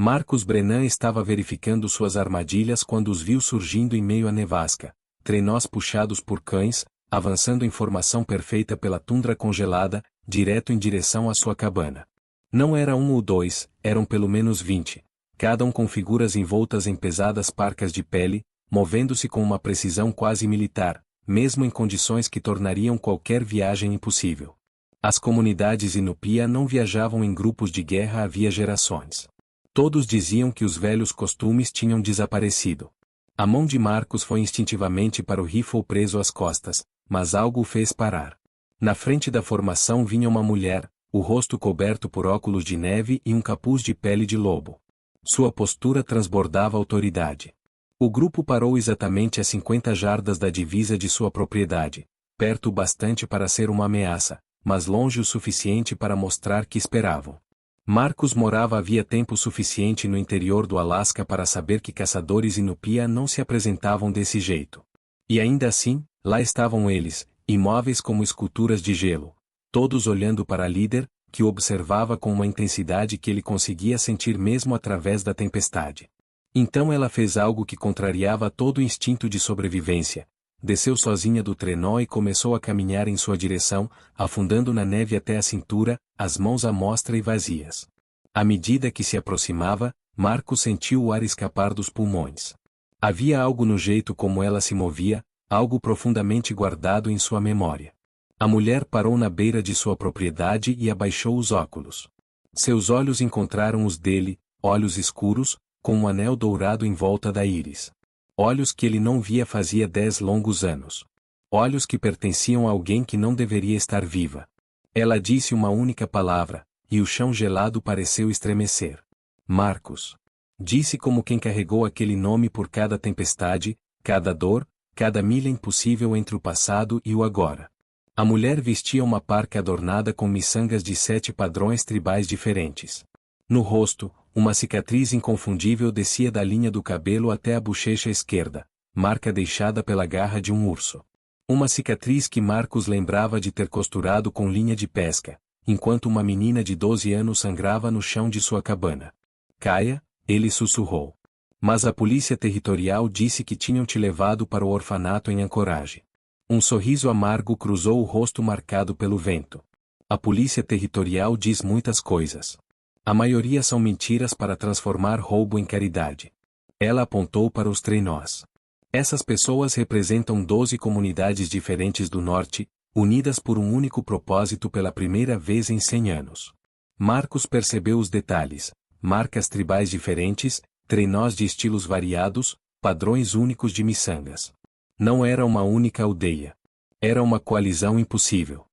Marcus Brennan estava verificando suas armadilhas quando os viu surgindo em meio à nevasca, trenós puxados por cães, avançando em formação perfeita pela tundra congelada, direto em direção à sua cabana. Não era um ou dois, eram pelo menos 20, cada um com figuras envoltas em pesadas parcas de pele, movendo-se com uma precisão quase militar, mesmo em condições que tornariam qualquer viagem impossível. As comunidades Inupiat não viajavam em grupos de guerra havia gerações. Todos diziam que os velhos costumes tinham desaparecido. A mão de Marcus foi instintivamente para o rifle preso às costas, mas algo o fez parar. Na frente da formação vinha uma mulher, o rosto coberto por óculos de neve e um capuz de pele de lobo. Sua postura transbordava autoridade. O grupo parou exatamente a 50 jardas da divisa de sua propriedade, perto o bastante para ser uma ameaça, mas longe o suficiente para mostrar que esperavam. Marcus morava havia tempo suficiente no interior do Alasca para saber que caçadores Inupiat não se apresentavam desse jeito. E ainda assim, lá estavam eles, imóveis como esculturas de gelo, todos olhando para a líder, que o observava com uma intensidade que ele conseguia sentir mesmo através da tempestade. Então ela fez algo que contrariava todo o instinto de sobrevivência. Desceu sozinha do trenó e começou a caminhar em sua direção, afundando na neve até a cintura, as mãos à mostra e vazias. À medida que se aproximava, Marcus sentiu o ar escapar dos pulmões. Havia algo no jeito como ela se movia, algo profundamente guardado em sua memória. A mulher parou na beira de sua propriedade e abaixou os óculos. Seus olhos encontraram os dele, olhos escuros, com um anel dourado em volta da íris. Olhos que ele não via fazia 10 longos anos. Olhos que pertenciam a alguém que não deveria estar viva. Ela disse uma única palavra, e o chão gelado pareceu estremecer. Marcus. Disse como quem carregou aquele nome por cada tempestade, cada dor, cada milha impossível entre o passado e o agora. A mulher vestia uma parca adornada com miçangas de 7 padrões tribais diferentes. No rosto, uma cicatriz inconfundível descia da linha do cabelo até a bochecha esquerda, marca deixada pela garra de um urso. Uma cicatriz que Marcus lembrava de ter costurado com linha de pesca, enquanto uma menina de 12 anos sangrava no chão de sua cabana. Caia, ele sussurrou. Mas a polícia territorial disse que tinham te levado para o orfanato em Anchorage. Um sorriso amargo cruzou o rosto marcado pelo vento. A polícia territorial diz muitas coisas. A maioria são mentiras para transformar roubo em caridade. Ela apontou para os trenós. Essas pessoas representam 12 comunidades diferentes do norte, unidas por um único propósito pela primeira vez em 100 anos. Marcus percebeu os detalhes, marcas tribais diferentes, trenós de estilos variados, padrões únicos de miçangas. Não era uma única aldeia. Era uma coalizão impossível.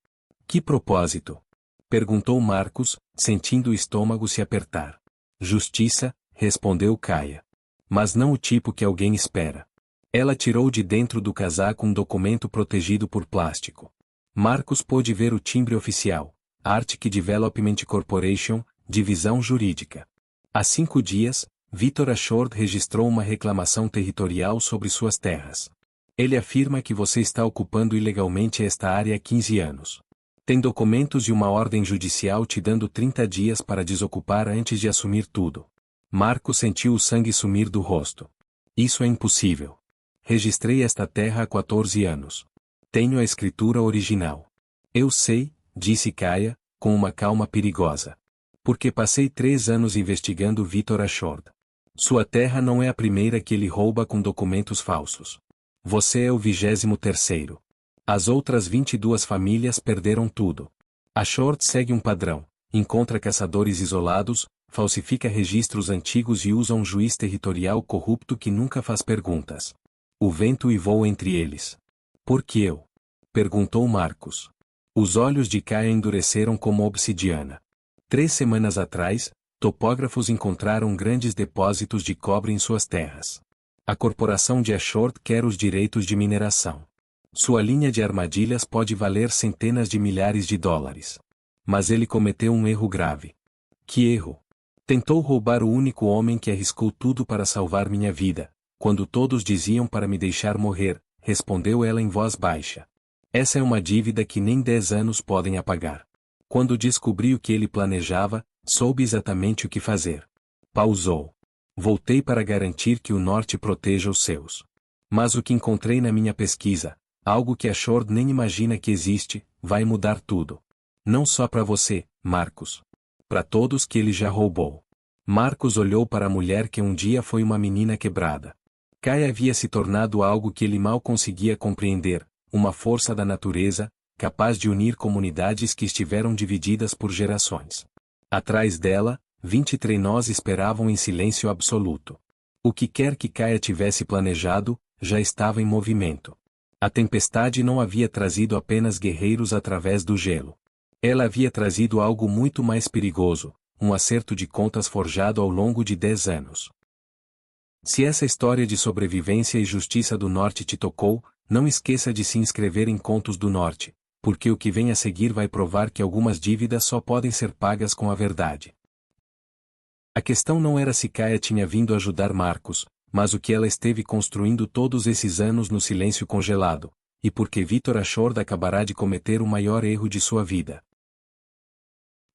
Que propósito? Perguntou Marcus, sentindo o estômago se apertar. Justiça, respondeu Caia. Mas não o tipo que alguém espera. Ela tirou de dentro do casaco um documento protegido por plástico. Marcus pôde ver o timbre oficial, Arctic Development Corporation, divisão jurídica. Há 5 dias, Victor Ashford registrou uma reclamação territorial sobre suas terras. Ele afirma que você está ocupando ilegalmente esta área há 15 anos. Tem documentos e uma ordem judicial te dando 30 dias para desocupar antes de assumir tudo. Marcus sentiu o sangue sumir do rosto. Isso é impossível. Registrei esta terra há 14 anos. Tenho a escritura original. Eu sei, disse Caia, com uma calma perigosa. Porque passei 3 anos investigando Victor Ashford. Sua terra não é a primeira que ele rouba com documentos falsos. Você é o 23º. As outras 22 famílias perderam tudo. Ashford segue um padrão, encontra caçadores isolados, falsifica registros antigos e usa um juiz territorial corrupto que nunca faz perguntas. O vento uivou entre eles. Por que eu? Perguntou Marcus. Os olhos de Caia endureceram como obsidiana. 3 semanas atrás, topógrafos encontraram grandes depósitos de cobre em suas terras. A corporação de Ashford quer os direitos de mineração. Sua linha de armadilhas pode valer centenas de milhares de dólares. Mas ele cometeu um erro grave. Que erro? Tentou roubar o único homem que arriscou tudo para salvar minha vida, quando todos diziam para me deixar morrer, respondeu ela em voz baixa. Essa é uma dívida que nem 10 anos podem apagar. Quando descobri o que ele planejava, soube exatamente o que fazer. Pausou. Voltei para garantir que o norte proteja os seus. Mas o que encontrei na minha pesquisa, algo que a Shord nem imagina que existe, vai mudar tudo. Não só para você, Marcus. Para todos que ele já roubou. Marcus olhou para a mulher que um dia foi uma menina quebrada. Kai havia se tornado algo que ele mal conseguia compreender, uma força da natureza, capaz de unir comunidades que estiveram divididas por gerações. Atrás dela, 20 trenós esperavam em silêncio absoluto. O que quer que Kaia tivesse planejado, já estava em movimento. A tempestade não havia trazido apenas guerreiros através do gelo. Ela havia trazido algo muito mais perigoso, um acerto de contas forjado ao longo de 10 anos. Se essa história de sobrevivência e justiça do Norte te tocou, não esqueça de se inscrever em Contos do Norte, porque o que vem a seguir vai provar que algumas dívidas só podem ser pagas com a verdade. A questão não era se Kaia tinha vindo ajudar Marcus, mas o que ela esteve construindo todos esses anos no silêncio congelado, e porque Victor Ashord acabará de cometer o maior erro de sua vida.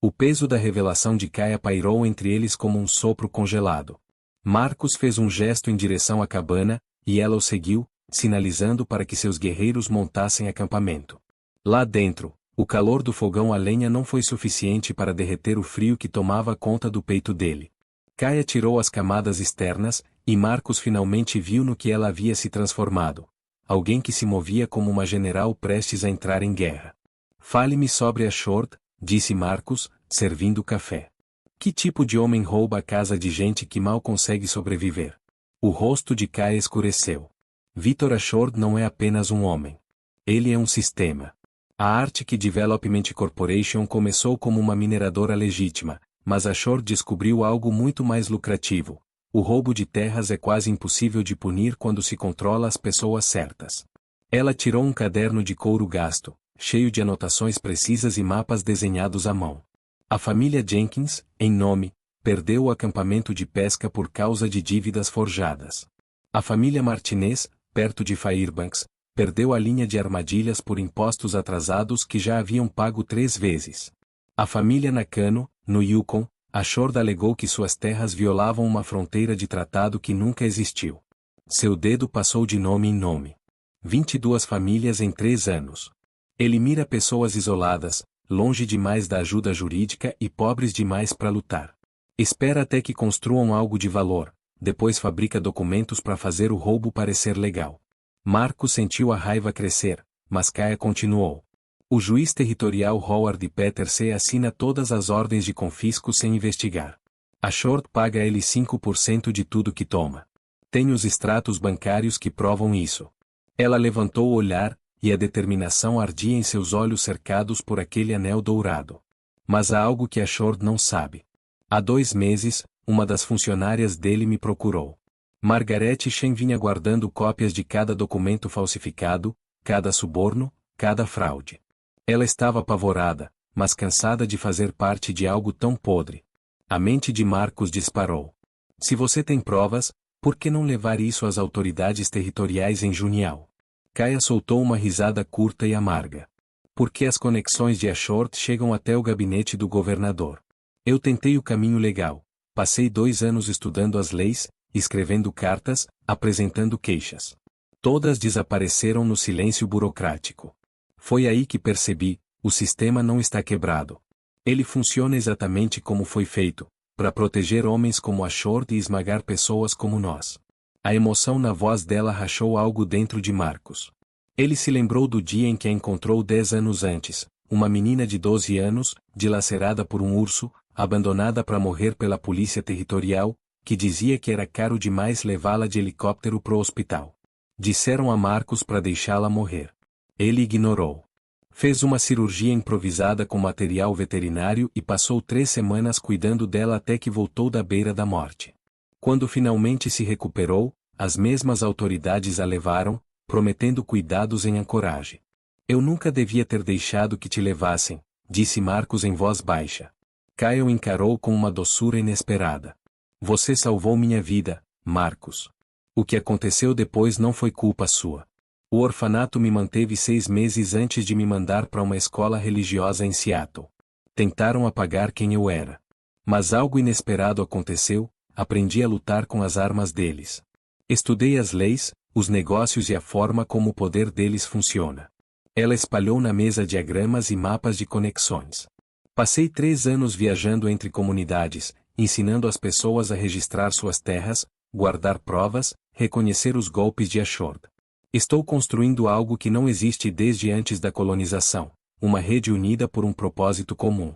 O peso da revelação de Kaia pairou entre eles como um sopro congelado. Marcus fez um gesto em direção à cabana, e ela o seguiu, sinalizando para que seus guerreiros montassem acampamento. Lá dentro, o calor do fogão a lenha não foi suficiente para derreter o frio que tomava conta do peito dele. Kaia tirou as camadas externas, e Marcus finalmente viu no que ela havia se transformado. Alguém que se movia como uma general prestes a entrar em guerra. Fale-me sobre Ashord, disse Marcus, servindo café. Que tipo de homem rouba a casa de gente que mal consegue sobreviver? O rosto de Kaia escureceu. Victor Ashord não é apenas um homem. Ele é um sistema. A Arctic Development Corporation começou como uma mineradora legítima, mas Ashord descobriu algo muito mais lucrativo. O roubo de terras é quase impossível de punir quando se controla as pessoas certas. Ela tirou um caderno de couro gasto, cheio de anotações precisas e mapas desenhados à mão. A família Jenkins, em nome, perdeu o acampamento de pesca por causa de dívidas forjadas. A família Martinez, perto de Fairbanks, perdeu a linha de armadilhas por impostos atrasados que já haviam pago 3 vezes. A família Nakano, no Yukon, Ashord alegou que suas terras violavam uma fronteira de tratado que nunca existiu. Seu dedo passou de nome em nome. 22 famílias em 3 anos. Ele mira pessoas isoladas, longe demais da ajuda jurídica e pobres demais para lutar. Espera até que construam algo de valor, depois fabrica documentos para fazer o roubo parecer legal. Marcus sentiu a raiva crescer, mas Kaia continuou. O juiz territorial Howard Peterse assina todas as ordens de confisco sem investigar. Ashord paga a ele 5% de tudo que toma. Tem os extratos bancários que provam isso. Ela levantou o olhar, e a determinação ardia em seus olhos cercados por aquele anel dourado. Mas há algo que Ashord não sabe. Há 2 meses, uma das funcionárias dele me procurou. Margaret Shen vinha guardando cópias de cada documento falsificado, cada suborno, cada fraude. Ela estava apavorada, mas cansada de fazer parte de algo tão podre. A mente de Marcus disparou. Se você tem provas, por que não levar isso às autoridades territoriais em Junial? Kaia soltou uma risada curta e amarga. Porque as conexões de Ashord chegam até o gabinete do governador. Eu tentei o caminho legal. Passei 2 anos estudando as leis, escrevendo cartas, apresentando queixas. Todas desapareceram no silêncio burocrático. Foi aí que percebi, o sistema não está quebrado. Ele funciona exatamente como foi feito, para proteger homens como Ashord e esmagar pessoas como nós. A emoção na voz dela rachou algo dentro de Marcus. Ele se lembrou do dia em que a encontrou 10 anos antes, uma menina de 12 anos, dilacerada por um urso, abandonada para morrer pela polícia territorial, que dizia que era caro demais levá-la de helicóptero pro hospital. Disseram a Marcus para deixá-la morrer. Ele ignorou. Fez uma cirurgia improvisada com material veterinário e passou 3 semanas cuidando dela até que voltou da beira da morte. Quando finalmente se recuperou, as mesmas autoridades a levaram, prometendo cuidados em Anchorage. Eu nunca devia ter deixado que te levassem, disse Marcus em voz baixa. Kyle encarou com uma doçura inesperada. Você salvou minha vida, Marcus. O que aconteceu depois não foi culpa sua. O orfanato me manteve 6 meses antes de me mandar para uma escola religiosa em Seattle. Tentaram apagar quem eu era. Mas algo inesperado aconteceu, aprendi a lutar com as armas deles. Estudei as leis, os negócios e a forma como o poder deles funciona. Ela espalhou na mesa diagramas e mapas de conexões. Passei 3 anos viajando entre comunidades, ensinando as pessoas a registrar suas terras, guardar provas, reconhecer os golpes de Ashord. Estou construindo algo que não existe desde antes da colonização, uma rede unida por um propósito comum.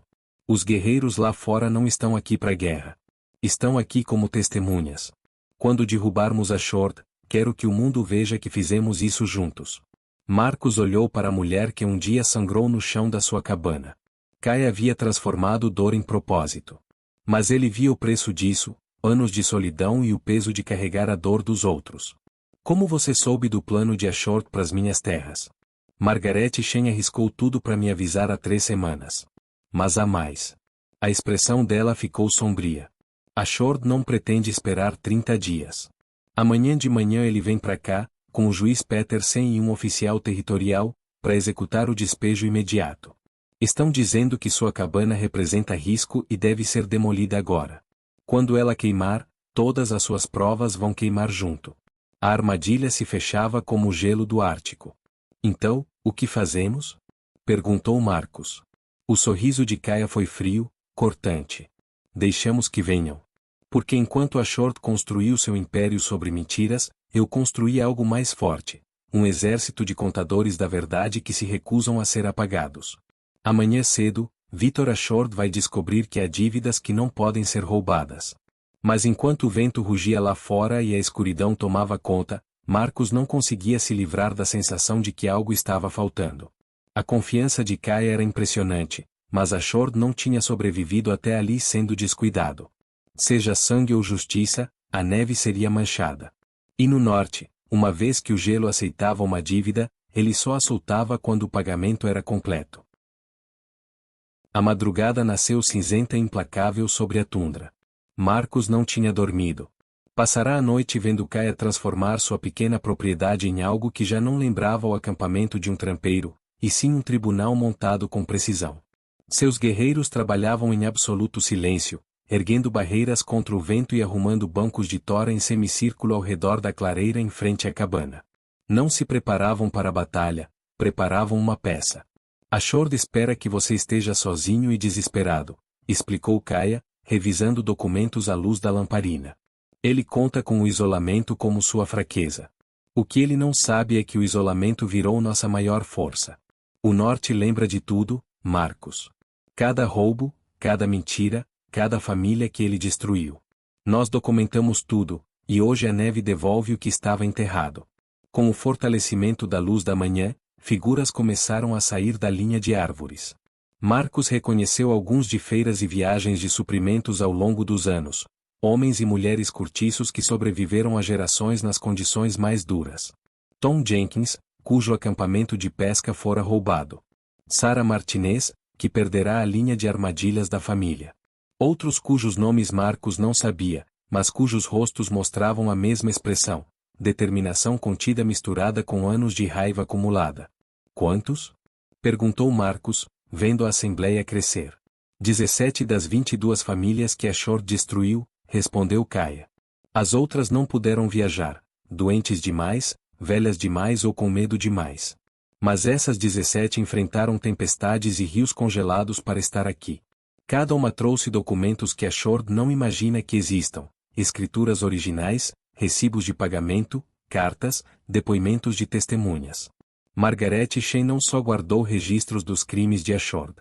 Os guerreiros lá fora não estão aqui para guerra. Estão aqui como testemunhas. Quando derrubarmos Ashord, quero que o mundo veja que fizemos isso juntos. Marcos olhou para a mulher que um dia sangrou no chão da sua cabana. Kai havia transformado dor em propósito. Mas ele via o preço disso, anos de solidão e o peso de carregar a dor dos outros. Como você soube do plano de Ashord para as minhas terras? Margaret Shen arriscou tudo para me avisar há 3 semanas. Mas há mais. A expressão dela ficou sombria. Ashord não pretende esperar 30 dias. Amanhã de manhã ele vem para cá, com o juiz Petersen e um oficial territorial, para executar o despejo imediato. Estão dizendo que sua cabana representa risco e deve ser demolida agora. Quando ela queimar, todas as suas provas vão queimar junto. A armadilha se fechava como o gelo do Ártico. Então, o que fazemos? Perguntou Marcos. O sorriso de Kaya foi frio, cortante. Deixamos que venham. Porque enquanto Ashord construiu seu império sobre mentiras, eu construí algo mais forte. Um exército de contadores da verdade que se recusam a ser apagados. Amanhã cedo, Victor Ashord vai descobrir que há dívidas que não podem ser roubadas. Mas enquanto o vento rugia lá fora e a escuridão tomava conta, Marcos não conseguia se livrar da sensação de que algo estava faltando. A confiança de Kaya era impressionante, mas Ashord não tinha sobrevivido até ali sendo descuidado. Seja sangue ou justiça, a neve seria manchada. E no norte, uma vez que o gelo aceitava uma dívida, ele só a soltava quando o pagamento era completo. A madrugada nasceu cinzenta e implacável sobre a tundra. Marcos não tinha dormido. Passará a noite vendo Kaya transformar sua pequena propriedade em algo que já não lembrava o acampamento de um trampeiro, e sim um tribunal montado com precisão. Seus guerreiros trabalhavam em absoluto silêncio, erguendo barreiras contra o vento e arrumando bancos de tora em semicírculo ao redor da clareira em frente à cabana. Não se preparavam para a batalha, preparavam uma peça. Ashord espera que você esteja sozinho e desesperado, explicou Kaya, revisando documentos à luz da lamparina. Ele conta com o isolamento como sua fraqueza. O que ele não sabe é que o isolamento virou nossa maior força. O norte lembra de tudo, Marcos. Cada roubo, cada mentira, cada família que ele destruiu. Nós documentamos tudo, e hoje a neve devolve o que estava enterrado. Com o fortalecimento da luz da manhã, figuras começaram a sair da linha de árvores. Marcos reconheceu alguns de feiras e viagens de suprimentos ao longo dos anos, homens e mulheres cortiços que sobreviveram a gerações nas condições mais duras. Tom Jenkins, cujo acampamento de pesca fora roubado. Sarah Martinez, que perderá a linha de armadilhas da família. Outros cujos nomes Marcos não sabia, mas cujos rostos mostravam a mesma expressão, determinação contida misturada com anos de raiva acumulada. Quantos? Perguntou Marcos, vendo a assembleia crescer. 17 das 22 famílias que Ashord destruiu, respondeu Kaya. As outras não puderam viajar, doentes demais, velhas demais ou com medo demais. Mas essas 17 enfrentaram tempestades e rios congelados para estar aqui. Cada uma trouxe documentos que Ashord não imagina que existam, escrituras originais, recibos de pagamento, cartas, depoimentos de testemunhas. Margaret Shen não só guardou registros dos crimes de Ashord.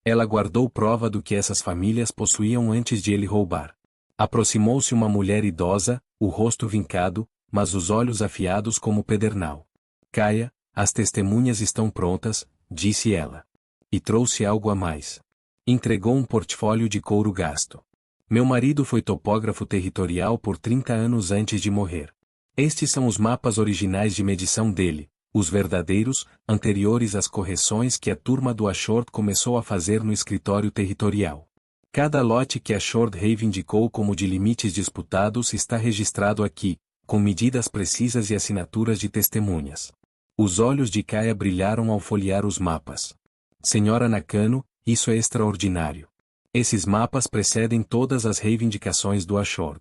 Ela guardou prova do que essas famílias possuíam antes de ele roubar. Aproximou-se uma mulher idosa, o rosto vincado, mas os olhos afiados como pedernal. Kaya, as testemunhas estão prontas, disse ela. E trouxe algo a mais. Entregou um portfólio de couro gasto. Meu marido foi topógrafo territorial por 30 anos antes de morrer. Estes são os mapas originais de medição dele, os verdadeiros, anteriores às correções que a turma do Ashord começou a fazer no escritório territorial. Cada lote que Ashord reivindicou como de limites disputados está registrado aqui, com medidas precisas e assinaturas de testemunhas. Os olhos de Kaya brilharam ao folhear os mapas. Senhora Nakano, isso é extraordinário. Esses mapas precedem todas as reivindicações do Ashord.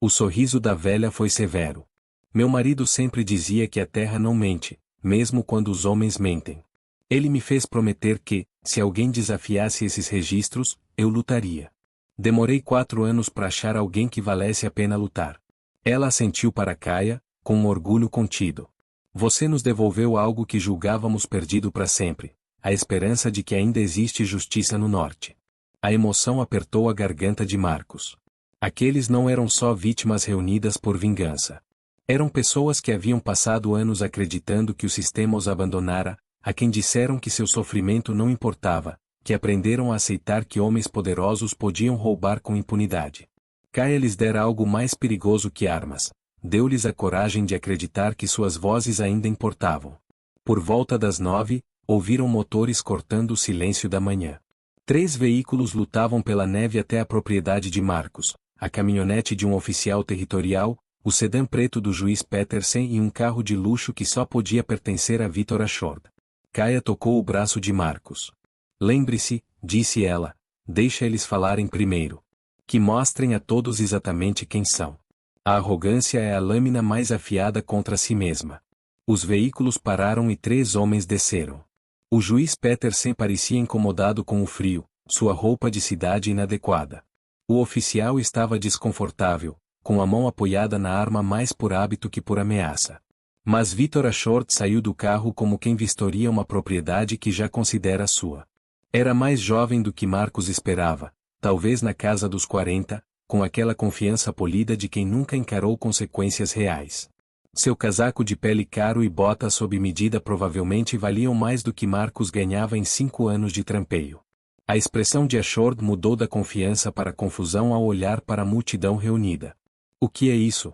O sorriso da velha foi severo. Meu marido sempre dizia que a terra não mente, mesmo quando os homens mentem. Ele me fez prometer que, se alguém desafiasse esses registros, eu lutaria. Demorei 4 anos para achar alguém que valesse a pena lutar. Ela assentiu para Kaia, com um orgulho contido. Você nos devolveu algo que julgávamos perdido para sempre, a esperança de que ainda existe justiça no norte. A emoção apertou a garganta de Marcos. Aqueles não eram só vítimas reunidas por vingança. Eram pessoas que haviam passado anos acreditando que o sistema os abandonara, a quem disseram que seu sofrimento não importava, que aprenderam a aceitar que homens poderosos podiam roubar com impunidade. Kaia lhes dera algo mais perigoso que armas. Deu-lhes a coragem de acreditar que suas vozes ainda importavam. Por volta das 9, ouviram motores cortando o silêncio da manhã. 3 veículos lutavam pela neve até a propriedade de Marcos, a caminhonete de um oficial territorial, o sedã preto do juiz Petersen e um carro de luxo que só podia pertencer a Victor Ashord. Kaia tocou o braço de Marcos. Lembre-se, disse ela, deixa eles falarem primeiro. Que mostrem a todos exatamente quem são. A arrogância é a lâmina mais afiada contra si mesma. Os veículos pararam e 3 homens desceram. O juiz Petersen parecia incomodado com o frio, sua roupa de cidade inadequada. O oficial estava desconfortável, com a mão apoiada na arma mais por hábito que por ameaça. Mas Victor Ashord saiu do carro como quem vistoria uma propriedade que já considera sua. Era mais jovem do que Marcos esperava, talvez na casa dos 40, com aquela confiança polida de quem nunca encarou consequências reais. Seu casaco de pele caro e botas sob medida provavelmente valiam mais do que Marcos ganhava em 5 anos de trampeio. A expressão de Ashord mudou da confiança para a confusão ao olhar para a multidão reunida. O que é isso?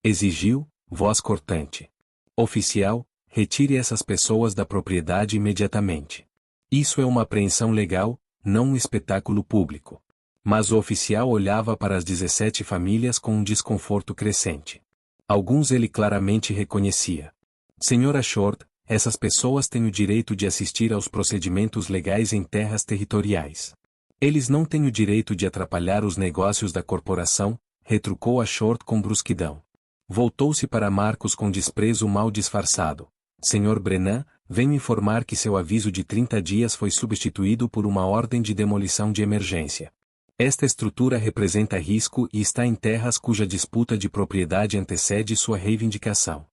Exigiu, voz cortante. Oficial, retire essas pessoas da propriedade imediatamente. Isso é uma apreensão legal, não um espetáculo público. Mas o oficial olhava para as 17 famílias com um desconforto crescente. Alguns ele claramente reconhecia. Senhor Ashord, essas pessoas têm o direito de assistir aos procedimentos legais em terras territoriais. Eles não têm o direito de atrapalhar os negócios da corporação, retrucou Ashord com brusquidão. Voltou-se para Marcos com desprezo mal disfarçado. Senhor Brennan, venho informar que seu aviso de 30 dias foi substituído por uma ordem de demolição de emergência. Esta estrutura representa risco e está em terras cuja disputa de propriedade antecede sua reivindicação.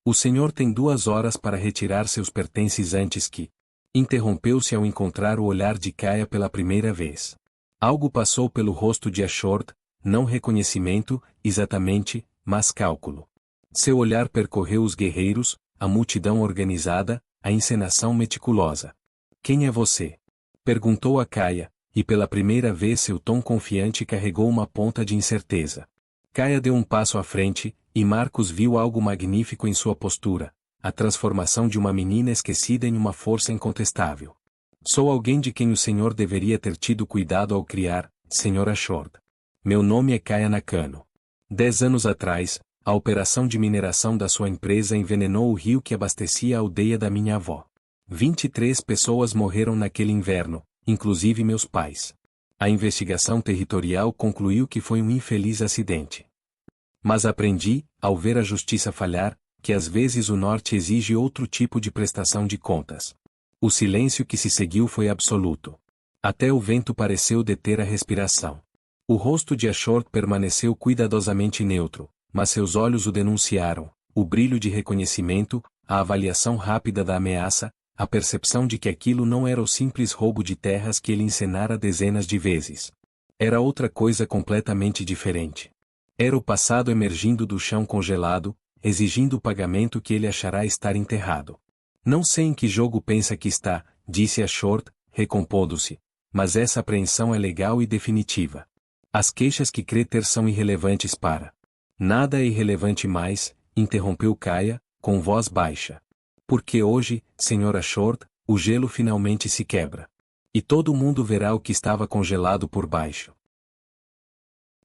O senhor tem 2 horas para retirar seus pertences antes que... Interrompeu-se ao encontrar o olhar de Kaia pela primeira vez. Algo passou pelo rosto de Ashord, não reconhecimento, exatamente, mas cálculo. Seu olhar percorreu os guerreiros, a multidão organizada, a encenação meticulosa. Quem é você? Perguntou a Kaia, e pela primeira vez seu tom confiante carregou uma ponta de incerteza. Kaia deu um passo à frente, e Marcos viu algo magnífico em sua postura, a transformação de uma menina esquecida em uma força incontestável. Sou alguém de quem o senhor deveria ter tido cuidado ao criar, Sr. Ashord. Meu nome é Kaia Nakano. 10 anos atrás, a operação de mineração da sua empresa envenenou o rio que abastecia a aldeia da minha avó. 23 pessoas morreram naquele inverno, inclusive meus pais. A investigação territorial concluiu que foi um infeliz acidente. Mas aprendi, ao ver a justiça falhar, que às vezes o norte exige outro tipo de prestação de contas. O silêncio que se seguiu foi absoluto. Até o vento pareceu deter a respiração. O rosto de Ashord permaneceu cuidadosamente neutro, mas seus olhos o denunciaram, o brilho de reconhecimento, a avaliação rápida da ameaça, a percepção de que aquilo não era o simples roubo de terras que ele encenara dezenas de vezes. Era outra coisa completamente diferente. Era o passado emergindo do chão congelado, exigindo o pagamento que ele achará estar enterrado. Não sei em que jogo pensa que está, disse Ashord, recompondo-se, mas essa apreensão é legal e definitiva. As queixas que crê ter são irrelevantes para... Nada é irrelevante mais, interrompeu Kaia, com voz baixa. Porque hoje, Sr. Ashord, o gelo finalmente se quebra. E todo mundo verá o que estava congelado por baixo.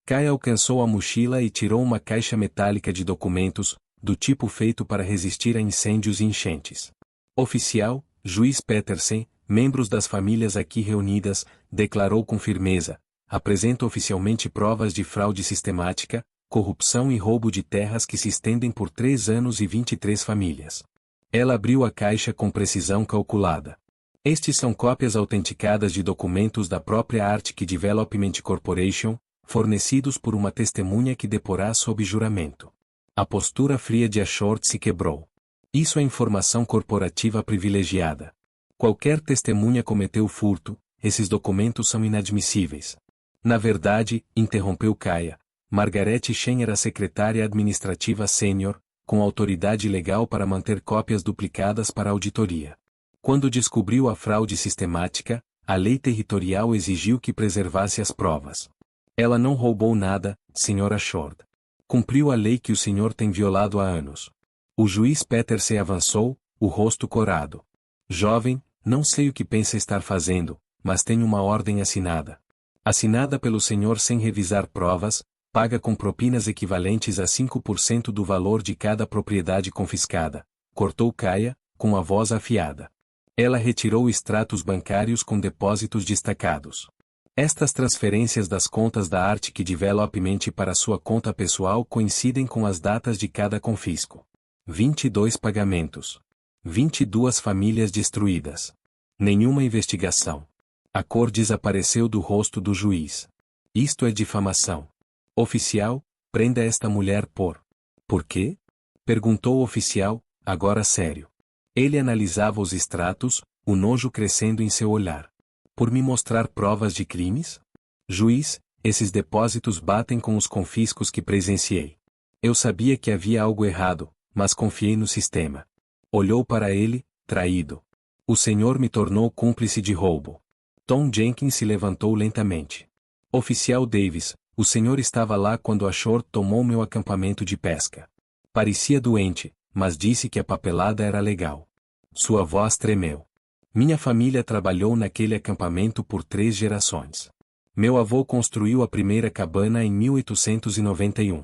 Kaia alcançou a mochila e tirou uma caixa metálica de documentos, do tipo feito para resistir a incêndios e enchentes. Oficial, juiz Petersen, membros das famílias aqui reunidas, declarou com firmeza, apresento oficialmente provas de fraude sistemática, corrupção e roubo de terras que se estendem por 3 anos e 23 famílias. Ela abriu a caixa com precisão calculada. Estes são cópias autenticadas de documentos da própria Arctic Development Corporation, fornecidos por uma testemunha que deporá sob juramento. A postura fria de Ashord se quebrou. Isso é informação corporativa privilegiada. Qualquer testemunha cometeu furto, esses documentos são inadmissíveis. Na verdade, interrompeu Kaya, Margaret Shen era secretária administrativa sênior, com autoridade legal para manter cópias duplicadas para auditoria. Quando descobriu a fraude sistemática, a lei territorial exigiu que preservasse as provas. Ela não roubou nada, Sr. Ashord. Cumpriu a lei que o senhor tem violado há anos. O juiz Petersen avançou, o rosto corado. Jovem, não sei o que pensa estar fazendo, mas tenho uma ordem assinada. Assinada pelo senhor sem revisar provas, paga com propinas equivalentes a 5% do valor de cada propriedade confiscada, cortou Kaya, com a voz afiada. Ela retirou extratos bancários com depósitos destacados. Estas transferências das contas da Arctic Development para sua conta pessoal coincidem com as datas de cada confisco. 22 pagamentos. 22 famílias destruídas. Nenhuma investigação. A cor desapareceu do rosto do juiz. Isto é difamação. Oficial, prenda esta mulher por... Por quê? Perguntou o oficial, agora sério. Ele analisava os extratos, o nojo crescendo em seu olhar. Por me mostrar provas de crimes? Juiz, esses depósitos batem com os confiscos que presenciei. Eu sabia que havia algo errado, mas confiei no sistema. Olhou para ele, traído. O senhor me tornou cúmplice de roubo. Tom Jenkins se levantou lentamente. Oficial Davis, o senhor estava lá quando Ashord tomou meu acampamento de pesca. Parecia doente, mas disse que a papelada era legal. Sua voz tremeu. Minha família trabalhou naquele acampamento por 3 gerações. Meu avô construiu a primeira cabana em 1891.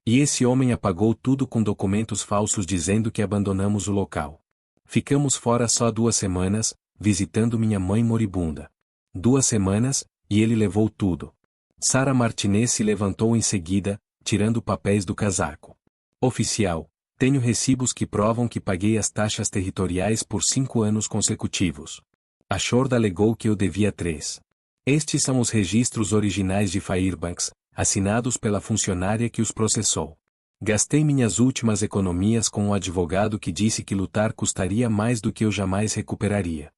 E esse homem apagou tudo com documentos falsos dizendo que abandonamos o local. Ficamos fora só 2 semanas, visitando minha mãe moribunda. 2 semanas, e ele levou tudo. Sarah Martinez se levantou em seguida, tirando papéis do casaco. Oficial, tenho recibos que provam que paguei as taxas territoriais por 5 anos consecutivos. Ashord alegou que eu devia 3. Estes são os registros originais de Fairbanks, assinados pela funcionária que os processou. Gastei minhas últimas economias com um advogado que disse que lutar custaria mais do que eu jamais recuperaria.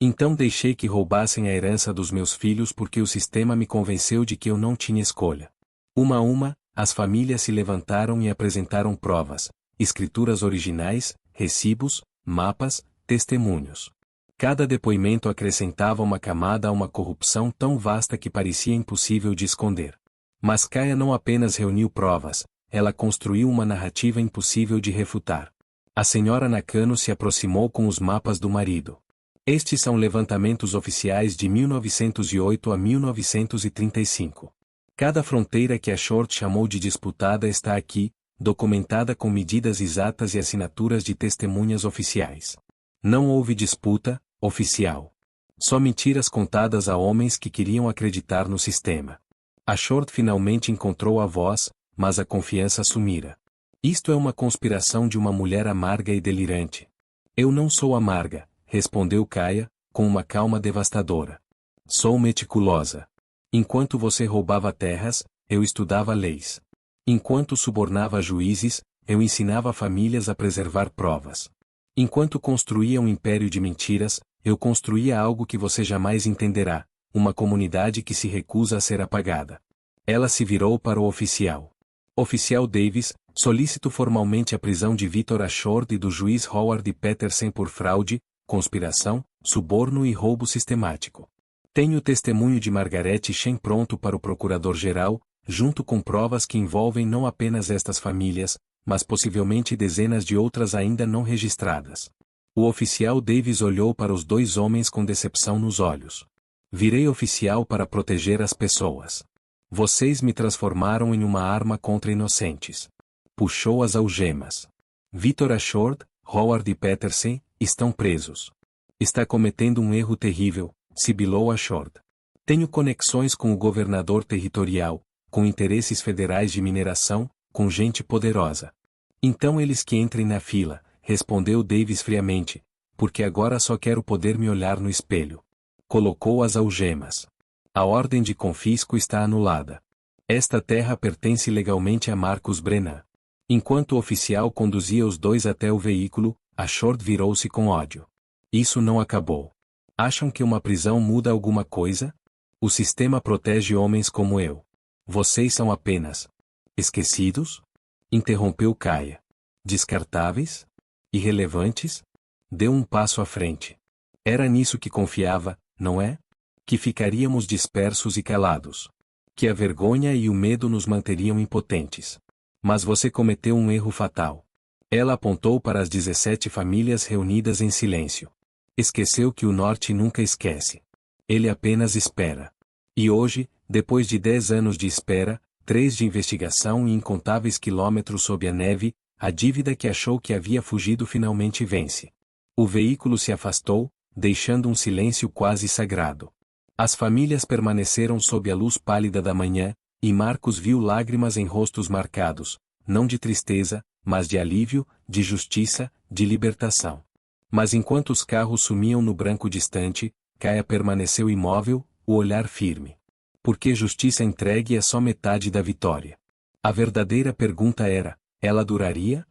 Então deixei que roubassem a herança dos meus filhos porque o sistema me convenceu de que eu não tinha escolha. Uma a uma, as famílias se levantaram e apresentaram provas, escrituras originais, recibos, mapas, testemunhos. Cada depoimento acrescentava uma camada a uma corrupção tão vasta que parecia impossível de esconder. Mas Kaya não apenas reuniu provas, ela construiu uma narrativa impossível de refutar. A senhora Nakano se aproximou com os mapas do marido. Estes são levantamentos oficiais de 1908 a 1935. Cada fronteira que Ashord chamou de disputada está aqui, documentada com medidas exatas e assinaturas de testemunhas oficiais. Não houve disputa, oficial. Só mentiras contadas a homens que queriam acreditar no sistema. Ashord finalmente encontrou a voz, mas a confiança sumira. Isto é uma conspiração de uma mulher amarga e delirante. Eu não sou amarga, respondeu Kaya, com uma calma devastadora. Sou meticulosa. Enquanto você roubava terras, eu estudava leis. Enquanto subornava juízes, eu ensinava famílias a preservar provas. Enquanto construía um império de mentiras, eu construía algo que você jamais entenderá, uma comunidade que se recusa a ser apagada. Ela se virou para o oficial. Oficial Davis, solicito formalmente a prisão de Victor Ashord e do juiz Howard Petersen por fraude, conspiração, suborno e roubo sistemático. Tenho o testemunho de Margaret Shen pronto para o procurador-geral, junto com provas que envolvem não apenas estas famílias, mas possivelmente dezenas de outras ainda não registradas. O oficial Davis olhou para os 2 homens com decepção nos olhos. Virei oficial para proteger as pessoas. Vocês me transformaram em uma arma contra inocentes. Puxou as algemas. Victor Ashord, Howard Petersen, estão presos. Está cometendo um erro terrível, sibilou Ashord. Tenho conexões com o governador territorial, com interesses federais de mineração, com gente poderosa. Então eles que entrem na fila, respondeu Davis friamente, porque agora só quero poder me olhar no espelho. Colocou as algemas. A ordem de confisco está anulada. Esta terra pertence legalmente a Marcus Brennan. Enquanto o oficial conduzia os dois até o veículo, Ashord virou-se com ódio. Isso não acabou. Acham que uma prisão muda alguma coisa? O sistema protege homens como eu. Vocês são apenas esquecidos? Interrompeu Kaya. Descartáveis? Irrelevantes? Deu um passo à frente. Era nisso que confiava, não é? Que ficaríamos dispersos e calados. Que a vergonha e o medo nos manteriam impotentes. Mas você cometeu um erro fatal. Ela apontou para as 17 famílias reunidas em silêncio. Esqueceu que o Norte nunca esquece. Ele apenas espera. E hoje, depois de 10 anos de espera, 3 de investigação e incontáveis quilômetros sob a neve, a dívida que achou que havia fugido finalmente vence. O veículo se afastou, deixando um silêncio quase sagrado. As famílias permaneceram sob a luz pálida da manhã, e Marcus viu lágrimas em rostos marcados, não de tristeza, mas de alívio, de justiça, de libertação. Mas enquanto os carros sumiam no branco distante, Kaya permaneceu imóvel, o olhar firme. Porque justiça entregue é só metade da vitória. A verdadeira pergunta era, ela duraria?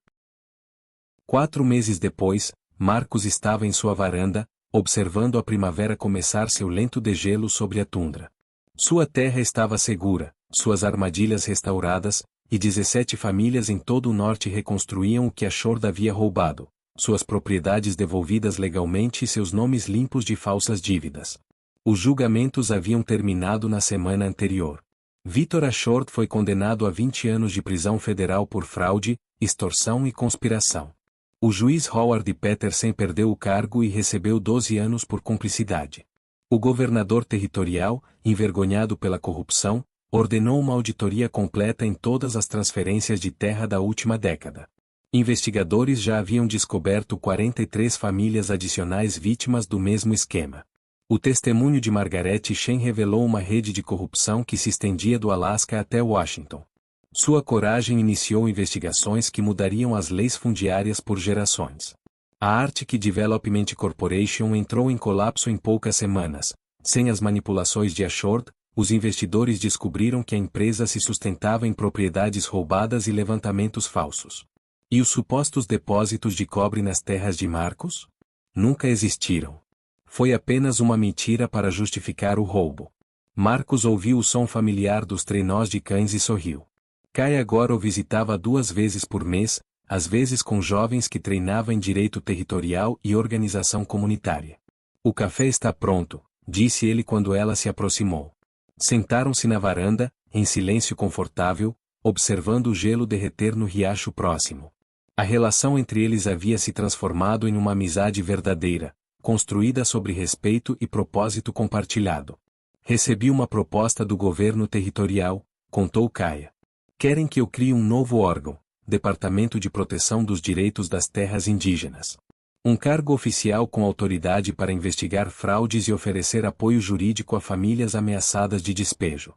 4 meses depois, Marcus estava em sua varanda, observando a primavera começar seu lento degelo sobre a tundra. Sua terra estava segura, suas armadilhas restauradas, e 17 famílias em todo o norte reconstruíam o que Ashord havia roubado, suas propriedades devolvidas legalmente e seus nomes limpos de falsas dívidas. Os julgamentos haviam terminado na semana anterior. Victor Ashord foi condenado a 20 anos de prisão federal por fraude, extorsão e conspiração. O juiz Howard Petersen perdeu o cargo e recebeu 12 anos por cumplicidade. O governador territorial, envergonhado pela corrupção, ordenou uma auditoria completa em todas as transferências de terra da última década. Investigadores já haviam descoberto 43 famílias adicionais vítimas do mesmo esquema. O testemunho de Margaret Shen revelou uma rede de corrupção que se estendia do Alasca até Washington. Sua coragem iniciou investigações que mudariam as leis fundiárias por gerações. A Arctic Development Corporation entrou em colapso em poucas semanas. Sem as manipulações de Ashord, os investidores descobriram que a empresa se sustentava em propriedades roubadas e levantamentos falsos. E os supostos depósitos de cobre nas terras de Marcus? Nunca existiram. Foi apenas uma mentira para justificar o roubo. Marcus ouviu o som familiar dos trenós de cães e sorriu. Kaya agora o visitava 2 vezes por mês, às vezes com jovens que treinava em direito territorial e organização comunitária. O café está pronto, disse ele quando ela se aproximou. Sentaram-se na varanda, em silêncio confortável, observando o gelo derreter no riacho próximo. A relação entre eles havia se transformado em uma amizade verdadeira, construída sobre respeito e propósito compartilhado. Recebi uma proposta do governo territorial, contou Kaya. Querem que eu crie um novo órgão, Departamento de Proteção dos Direitos das Terras Indígenas. Um cargo oficial com autoridade para investigar fraudes e oferecer apoio jurídico a famílias ameaçadas de despejo.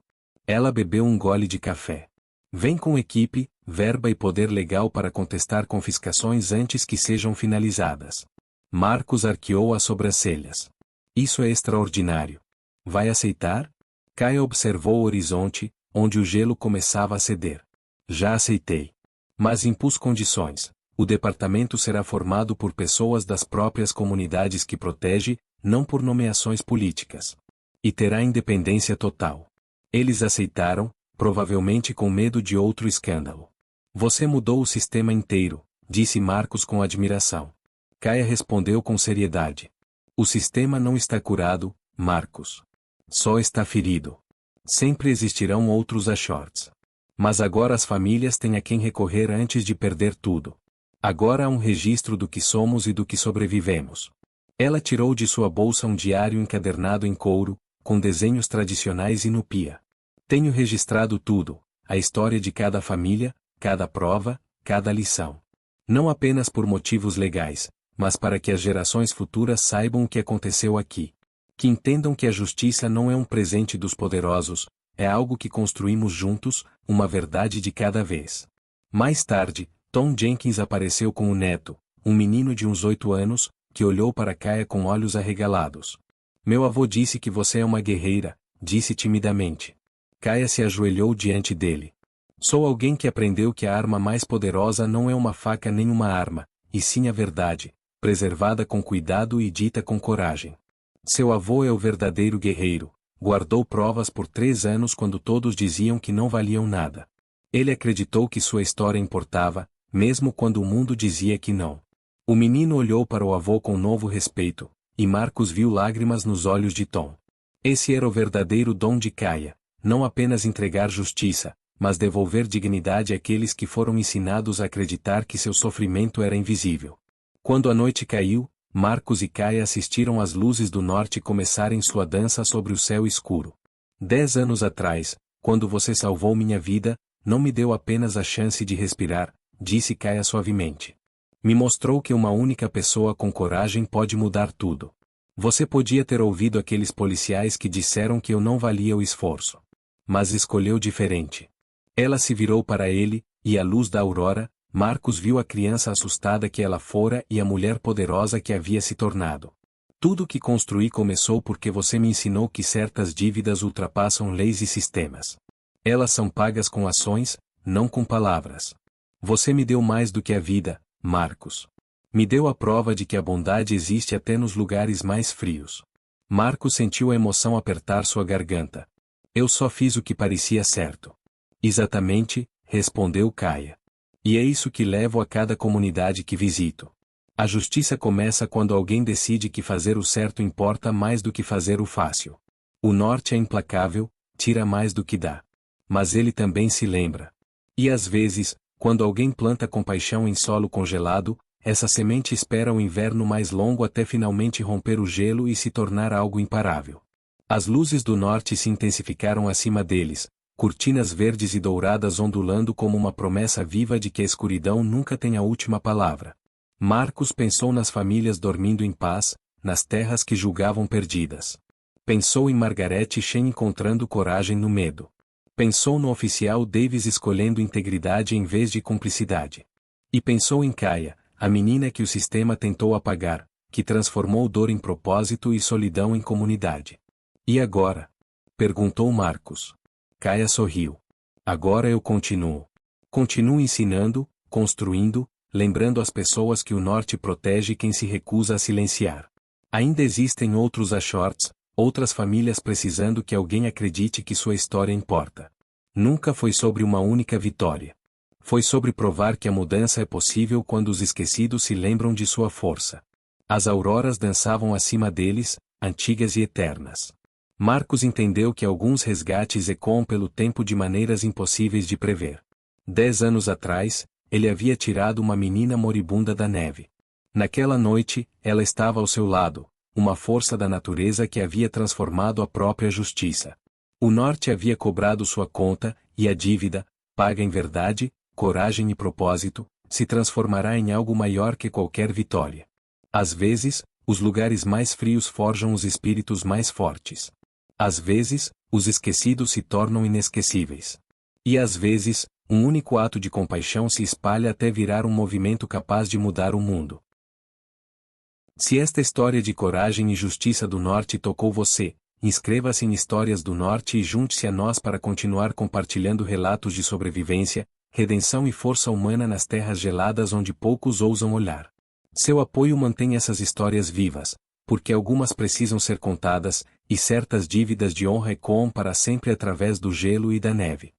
Ela bebeu um gole de café. Vem com equipe, verba e poder legal para contestar confiscações antes que sejam finalizadas. Marcus arqueou as sobrancelhas. Isso é extraordinário. Vai aceitar? Kaya observou o horizonte, onde o gelo começava a ceder. Já aceitei. Mas impus condições. O departamento será formado por pessoas das próprias comunidades que protege, não por nomeações políticas. E terá independência total. Eles aceitaram, provavelmente com medo de outro escândalo. Você mudou o sistema inteiro, disse Marcus com admiração. Kaya respondeu com seriedade. O sistema não está curado, Marcus. Só está ferido. Sempre existirão outros Ashords. Mas agora as famílias têm a quem recorrer antes de perder tudo. Agora há um registro do que somos e do que sobrevivemos. Ela tirou de sua bolsa um diário encadernado em couro, com desenhos tradicionais e nupia. Tenho registrado tudo, a história de cada família, cada prova, cada lição. Não apenas por motivos legais, mas para que as gerações futuras saibam o que aconteceu aqui. Que entendam que a justiça não é um presente dos poderosos, é algo que construímos juntos, uma verdade de cada vez. Mais tarde, Tom Jenkins apareceu com o neto, um menino de uns 8 anos, que olhou para Kaya com olhos arregalados. Meu avô disse que você é uma guerreira, disse timidamente. Kaya se ajoelhou diante dele. Sou alguém que aprendeu que a arma mais poderosa não é uma faca nem uma arma, e sim a verdade, preservada com cuidado e dita com coragem. Seu avô é o verdadeiro guerreiro, guardou provas por 3 anos quando todos diziam que não valiam nada. Ele acreditou que sua história importava, mesmo quando o mundo dizia que não. O menino olhou para o avô com novo respeito, e Marcos viu lágrimas nos olhos de Tom. Esse era o verdadeiro dom de Kaya, não apenas entregar justiça, mas devolver dignidade àqueles que foram ensinados a acreditar que seu sofrimento era invisível. Quando a noite caiu, Marcos e Kaya assistiram às luzes do norte começarem sua dança sobre o céu escuro. 10 anos atrás, quando você salvou minha vida, não me deu apenas a chance de respirar, disse Kaya suavemente. Me mostrou que uma única pessoa com coragem pode mudar tudo. Você podia ter ouvido aqueles policiais que disseram que eu não valia o esforço. Mas escolheu diferente. Ela se virou para ele, e à luz da aurora, Marcos viu a criança assustada que ela fora e a mulher poderosa que havia se tornado. Tudo que construí começou porque você me ensinou que certas dívidas ultrapassam leis e sistemas. Elas são pagas com ações, não com palavras. Você me deu mais do que a vida, Marcos. Me deu a prova de que a bondade existe até nos lugares mais frios. Marcos sentiu a emoção apertar sua garganta. Eu só fiz o que parecia certo. Exatamente, respondeu Kaya. E é isso que levo a cada comunidade que visito. A justiça começa quando alguém decide que fazer o certo importa mais do que fazer o fácil. O norte é implacável, tira mais do que dá. Mas ele também se lembra. E às vezes, quando alguém planta compaixão em solo congelado, essa semente espera o inverno mais longo até finalmente romper o gelo e se tornar algo imparável. As luzes do norte se intensificaram acima deles, cortinas verdes e douradas ondulando como uma promessa viva de que a escuridão nunca tem a última palavra. Marcos pensou nas famílias dormindo em paz, nas terras que julgavam perdidas. Pensou em Margaret Shen encontrando coragem no medo. Pensou no oficial Davis escolhendo integridade em vez de cumplicidade. E pensou em Kaya, a menina que o sistema tentou apagar, que transformou dor em propósito e solidão em comunidade. E agora? Perguntou Marcos. Kaya sorriu. Agora eu continuo. Continuo ensinando, construindo, lembrando as pessoas que o norte protege quem se recusa a silenciar. Ainda existem outros Ashorts, outras famílias precisando que alguém acredite que sua história importa. Nunca foi sobre uma única vitória. Foi sobre provar que a mudança é possível quando os esquecidos se lembram de sua força. As auroras dançavam acima deles, antigas e eternas. Marcos entendeu que alguns resgates ecoam pelo tempo de maneiras impossíveis de prever. 10 anos atrás, ele havia tirado uma menina moribunda da neve. Naquela noite, ela estava ao seu lado, uma força da natureza que havia transformado a própria justiça. O norte havia cobrado sua conta, e a dívida, paga em verdade, coragem e propósito, se transformará em algo maior que qualquer vitória. Às vezes, os lugares mais frios forjam os espíritos mais fortes. Às vezes, os esquecidos se tornam inesquecíveis. E às vezes, um único ato de compaixão se espalha até virar um movimento capaz de mudar o mundo. Se esta história de coragem e justiça do Norte tocou você, inscreva-se em Histórias do Norte e junte-se a nós para continuar compartilhando relatos de sobrevivência, redenção e força humana nas terras geladas onde poucos ousam olhar. Seu apoio mantém essas histórias vivas, porque algumas precisam ser contadas, e certas dívidas de honra ecoam para sempre através do gelo e da neve.